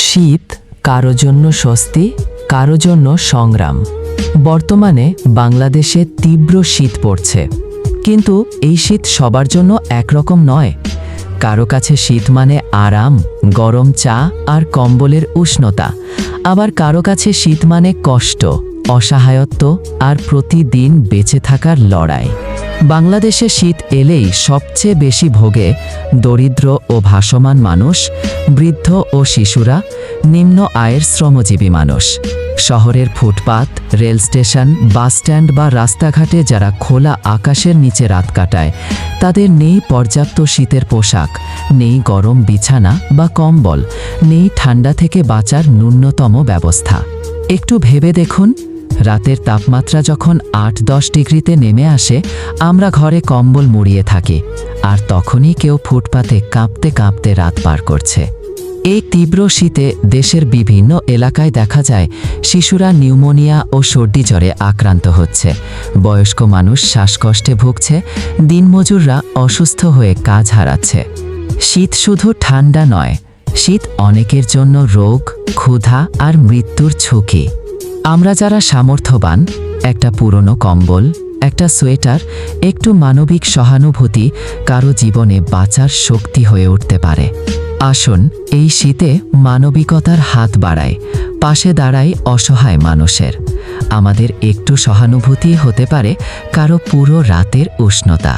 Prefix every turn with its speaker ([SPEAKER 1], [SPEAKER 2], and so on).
[SPEAKER 1] শীত কারো জন্য স্বস্তি, কারো জন্য সংগ্রাম। বর্তমানে বাংলাদেশে তীব্র শীত পড়ছে, কিন্তু এই শীত সবার জন্য একরকম নয়। কারো কাছে শীত মানে আরাম, গরম চা আর কম্বলের উষ্ণতা, আবার কারো কাছে শীত মানে কষ্ট, অসহায়ত্ব আর প্রতিদিন বেঁচে থাকার লড়াই। বাংলাদেশে শীত এলেই সবচেয়ে বেশি ভোগে দরিদ্র ও ভাসমান মানুষ, বৃদ্ধ ও শিশুরা, নিম্ন আয়ের শ্রমজীবী মানুষ। শহরের ফুটপাত, রেল স্টেশন, বাসস্ট্যান্ড বা রাস্তাঘাটে যারা খোলা আকাশের নিচে রাত কাটায়, তাদের নেই পর্যাপ্ত শীতের পোশাক, নেই গরম বিছানা বা কম্বল, নেই ঠান্ডা থেকে বাঁচার ন্যূনতম ব্যবস্থা। একটু ভেবে দেখুন, রাতের তাপমাত্রা যখন ৮-১০ ডিগ্রিতে নেমে আসে, আমরা ঘরে কম্বল মুড়িয়ে থাকি, আর তখনই কেউ ফুটপাতে কাঁপতে কাঁপতে রাত পার করছে। এই তীব্র শীতে দেশের বিভিন্ন এলাকায় দেখা যায় শিশুরা নিউমোনিয়া ও সর্দি জ্বরে আক্রান্ত হচ্ছে, বয়স্ক মানুষ শ্বাসকষ্টে ভুগছে, দিনমজুররা অসুস্থ হয়ে কাজ হারাচ্ছে। শীত শুধু ঠান্ডা নয়, শীত অনেকের জন্য রোগ, ক্ষুধা আর মৃত্যুর ঝুঁকি। আমরা যারা সামর্থ্যবান, একটা পুরনো কম্বল, একটা সোয়েটার, একটু মানবিক সহানুভূতি কারো জীবনে বাঁচার শক্তি হয়ে উঠতে পারে। আসুন এই শীতে মানবিকতার হাত বাড়াই, পাশে দাঁড়াই অসহায় মানুষের। আমাদের একটু সহানুভূতি হতে পারে কারো পুরো রাতের উষ্ণতা।